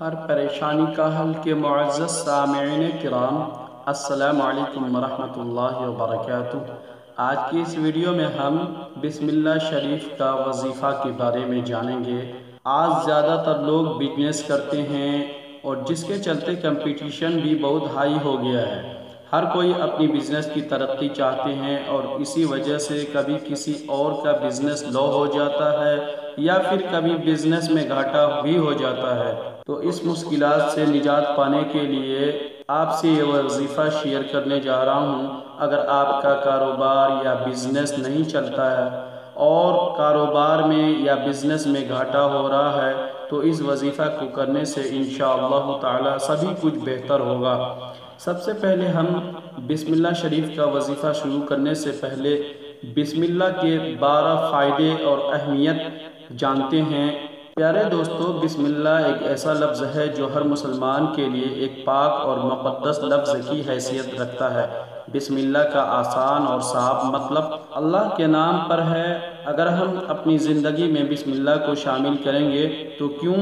ہر پریشانی کا حل کے معزز سامعین کرام، السلام علیکم ورحمۃ اللہ وبرکاتہ۔ آج کی اس ویڈیو میں ہم بسم اللہ شریف کا وظیفہ کے بارے میں جانیں گے۔ آج زیادہ تر لوگ بزنس کرتے ہیں اور جس کے چلتے کمپٹیشن بھی بہت ہائی ہو گیا ہے۔ ہر کوئی اپنی بزنس کی ترقی چاہتے ہیں اور اسی وجہ سے کبھی کسی اور کا بزنس لو ہو جاتا ہے یا پھر کبھی بزنس میں گھاٹا بھی ہو جاتا ہے۔ تو اس مشکلات سے نجات پانے کے لیے آپ سے یہ وظیفہ شیئر کرنے جا رہا ہوں۔ اگر آپ کا کاروبار یا بزنس نہیں چلتا ہے اور کاروبار میں یا بزنس میں گھاٹا ہو رہا ہے تو اس وظیفہ کو کرنے سے انشاءاللہ تعالی سبھی کچھ بہتر ہوگا۔ سب سے پہلے ہم بسم اللہ شریف کا وظیفہ شروع کرنے سے پہلے بسم اللہ کے 12 فائدے اور اہمیت جانتے ہیں۔ پیارے دوستو، بسم اللہ ایک ایسا لفظ ہے جو ہر مسلمان کے لیے ایک پاک اور مقدس لفظ کی حیثیت رکھتا ہے۔ بسم اللہ کا آسان اور صاف مطلب اللہ کے نام پر ہے۔ اگر ہم اپنی زندگی میں بسم اللہ کو شامل کریں گے تو کیوں،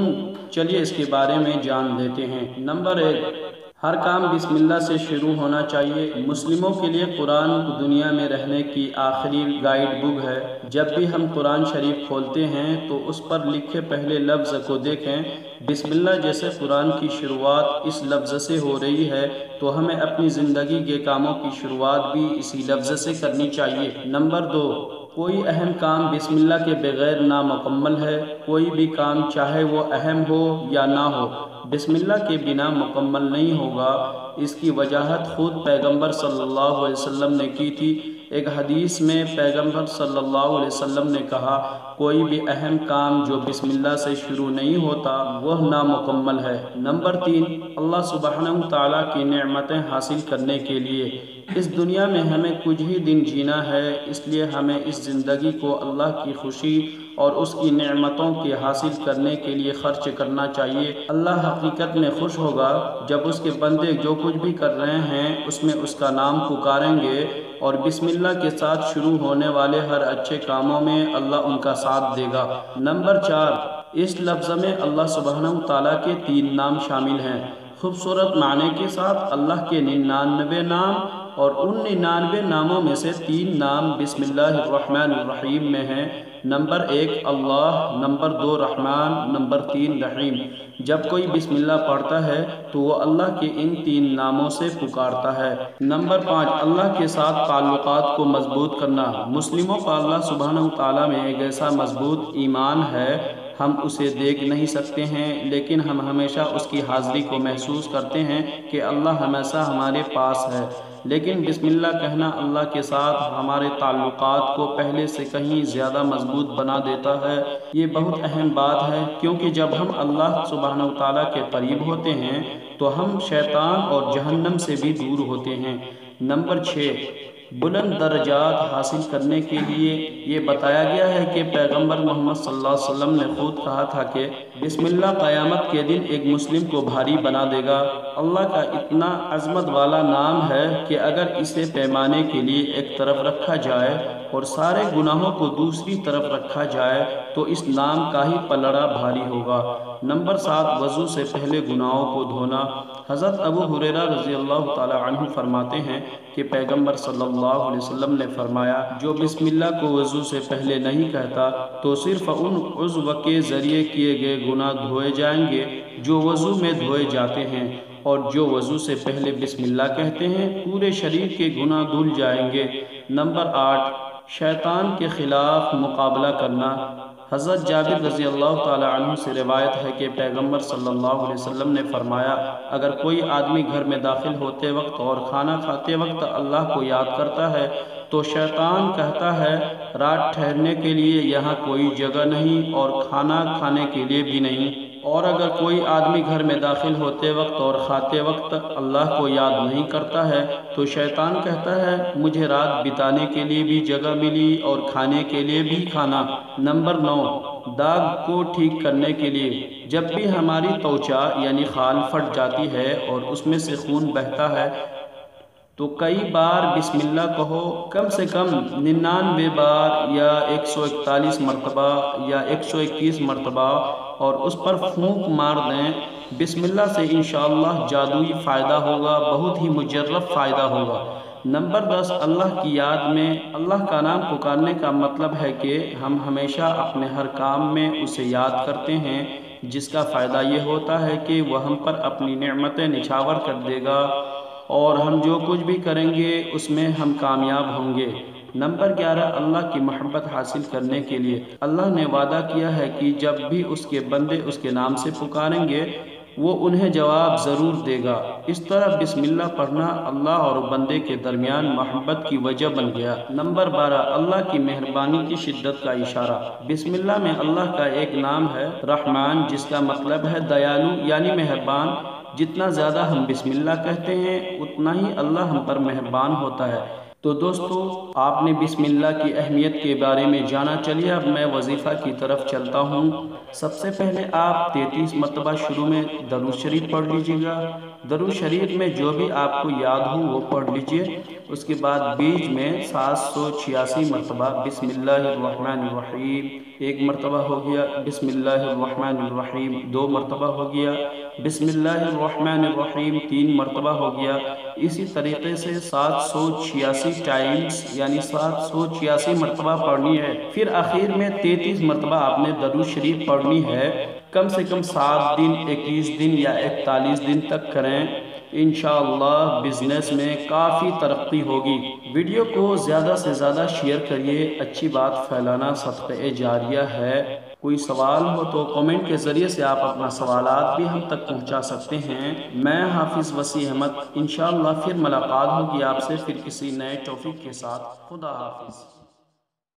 چلیے اس کے بارے میں جان لیتے ہیں۔ نمبر 1، ہر کام بسم اللہ سے شروع ہونا چاہیے۔ مسلموں کے لیے قرآن دنیا میں رہنے کی آخری گائیڈ بک ہے۔ جب بھی ہم قرآن شریف کھولتے ہیں تو اس پر لکھے پہلے لفظ کو دیکھیں۔ بسم اللہ جیسے قرآن کی شروعات اس لفظ سے ہو رہی ہے تو ہمیں اپنی زندگی کے کاموں کی شروعات بھی اسی لفظ سے کرنی چاہیے۔ نمبر 2، کوئی اہم کام بسم اللہ کے بغیر نامکمل ہے۔ کوئی بھی کام چاہے وہ اہم ہو یا نہ ہو، بسم اللہ کے بنا مکمل نہیں ہوگا۔ اس کی وضاحت خود پیغمبر صلی اللہ علیہ وسلم نے کی تھی۔ ایک حدیث میں پیغمبر صلی اللہ علیہ وسلم نے کہا، کوئی بھی اہم کام جو بسم اللہ سے شروع نہیں ہوتا وہ نامکمل ہے۔ نمبر 3، اللہ سبحانہ وتعالیٰ کی نعمتیں حاصل کرنے کے لیے اس دنیا میں ہمیں کچھ ہی دن جینا ہے، اس لیے ہمیں اس زندگی کو اللہ کی خوشی اور اس کی نعمتوں کے حاصل کرنے کے لیے خرچ کرنا چاہیے۔ اللہ حقیقت میں خوش ہوگا جب اس کے بندے جو کچھ بھی کر رہے ہیں اس میں اس کا نام پکاریں گے، اور بسم اللہ کے ساتھ شروع ہونے والے ہر اچھے کاموں میں اللہ ان کا ساتھ دے گا۔ نمبر 4، اس لفظ میں اللہ سبحانہ وتعالیٰ کے 3 نام شامل ہیں۔ خوبصورت معنی کے ساتھ اللہ کے 99 نام، اور ان 99 ناموں میں سے 3 نام بسم اللہ الرحمن الرحیم میں ہیں۔ نمبر 1 اللہ، نمبر 2 رحمان، نمبر 3 رحیم۔ جب کوئی بسم اللہ پڑھتا ہے تو وہ اللہ کے ان 3 ناموں سے پکارتا ہے۔ نمبر 5، اللہ کے ساتھ تعلقات کو مضبوط کرنا۔ مسلموں کا اللہ سبحانہ وتعالیٰ میں ایک ایسا مضبوط ایمان ہے، ہم اسے دیکھ نہیں سکتے ہیں لیکن ہم ہمیشہ اس کی حاضری کو محسوس کرتے ہیں کہ اللہ ہمیشہ ہمارے پاس ہے۔ لیکن بسم اللہ کہنا اللہ کے ساتھ ہمارے تعلقات کو پہلے سے کہیں زیادہ مضبوط بنا دیتا ہے۔ یہ بہت اہم بات ہے کیونکہ جب ہم اللہ سبحانہ وتعالیٰ کے قریب ہوتے ہیں تو ہم شیطان اور جہنم سے بھی دور ہوتے ہیں۔ نمبر 6، بلند درجات حاصل کرنے کے لیے یہ بتایا گیا ہے کہ پیغمبر محمد صلی اللہ علیہ وسلم نے خود کہا تھا کہ بسم اللہ قیامت کے دن ایک مسلم کو بھاری بنا دے گا۔ اللہ کا اتنا عظمت والا نام ہے کہ اگر اسے پیمانے کے لیے ایک طرف رکھا جائے اور سارے گناہوں کو دوسری طرف رکھا جائے تو اس نام کا ہی پلڑا بھاری ہوگا۔ نمبر 7، وضو سے پہلے گناہوں کو دھونا۔ حضرت ابو ہریرہ رضی اللہ تعالی عنہ فرماتے ہیں کہ پیغمبر صلی اللہ علیہ وسلم نے فرمایا، جو بسم اللہ کو وضو سے پہلے نہیں کہتا تو صرف ان عضو کے ذریعے کیے گئے گناہ دھوئے جائیں گے جو وضو میں دھوئے جاتے ہیں، اور جو وضو سے پہلے بسم اللہ کہتے ہیں پورے شریر کے گناہ دھل جائیں گے۔ نمبر 8، شیطان کے خلاف مقابلہ کرنا۔ حضرت جابر رضی اللہ تعالی عنہ سے روایت ہے کہ پیغمبر صلی اللہ علیہ وسلم نے فرمایا، اگر کوئی آدمی گھر میں داخل ہوتے وقت اور کھانا کھاتے وقت اللہ کو یاد کرتا ہے تو شیطان کہتا ہے، رات ٹھہرنے کے لیے یہاں کوئی جگہ نہیں اور کھانا کھانے کے لیے بھی نہیں۔ اور اگر کوئی آدمی گھر میں داخل ہوتے وقت اور کھاتے وقت اللہ کو یاد نہیں کرتا ہے تو شیطان کہتا ہے، مجھے رات بتانے کے لیے بھی جگہ ملی اور کھانے کے لیے بھی کھانا۔ نمبر 9، داغ کو ٹھیک کرنے کے لیے۔ جب بھی ہماری توچا یعنی خال پھٹ جاتی ہے اور اس میں سے خون بہتا ہے تو کئی بار بسم اللہ کہو، کم سے کم 99 بار یا 141 مرتبہ یا 121 مرتبہ، اور اس پر پھونک مار دیں بسم اللہ سے انشاءاللہ جادوئی فائدہ ہوگا، بہت ہی مجرب فائدہ ہوگا۔ نمبر 10، اللہ کی یاد میں اللہ کا نام پکارنے کا مطلب ہے کہ ہم ہمیشہ اپنے ہر کام میں اسے یاد کرتے ہیں، جس کا فائدہ یہ ہوتا ہے کہ وہ ہم پر اپنی نعمتیں نچھاور کر دے گا اور ہم جو کچھ بھی کریں گے اس میں ہم کامیاب ہوں گے۔ نمبر 11، اللہ کی محبت حاصل کرنے کے لیے اللہ نے وعدہ کیا ہے کہ جب بھی اس کے بندے اس کے نام سے پکاریں گے وہ انہیں جواب ضرور دے گا۔ اس طرح بسم اللہ پڑھنا اللہ اور بندے کے درمیان محبت کی وجہ بن گیا۔ نمبر 12، اللہ کی مہربانی کی شدت کا اشارہ۔ بسم اللہ میں اللہ کا ایک نام ہے رحمان، جس کا مطلب ہے دیالو یعنی مہربان۔ جتنا زیادہ ہم بسم اللہ کہتے ہیں اتنا ہی اللہ ہم پر مہربان ہوتا ہے۔ تو دوستو، آپ نے بسم اللہ کی اہمیت کے بارے میں جانا، چلیے اب میں وظیفہ کی طرف چلتا ہوں۔ سب سے پہلے آپ 33 مرتبہ شروع میں درود شریف پڑھ لیجیے گا۔ درود شریف میں جو بھی آپ کو یاد ہو وہ پڑھ لیجیے۔ اس کے بعد بیچ میں 786 مرتبہ بسم اللہ الرحمن الرحیم، ایک مرتبہ ہو گیا بسم اللہ الرحمن الرحیم، 2 مرتبہ ہو گیا بسم اللہ الرحمن الرحیم، 3 مرتبہ ہو گیا۔ اسی طریقے سے 786 ٹائمز یعنی 786 مرتبہ پڑھنی ہے۔ پھر آخر میں 33 مرتبہ آپ نے درود شریف پڑھنی ہے۔ کم سے کم 7 دن، 21 دن یا 41 دن تک کریں، انشاءاللہ بزنس میں کافی ترقی ہوگی۔ ویڈیو کو زیادہ سے زیادہ شیئر کریے، اچھی بات پھیلانا صدقہ جاریہ ہے۔ کوئی سوال ہو تو کمنٹ کے ذریعے سے آپ اپنا سوالات بھی ہم تک پہنچا سکتے ہیں۔ میں حافظ وسیع احمد، انشاءاللہ پھر ملاقات ہوگی آپ سے پھر کسی نئے ٹاپک کے ساتھ۔ خدا حافظ۔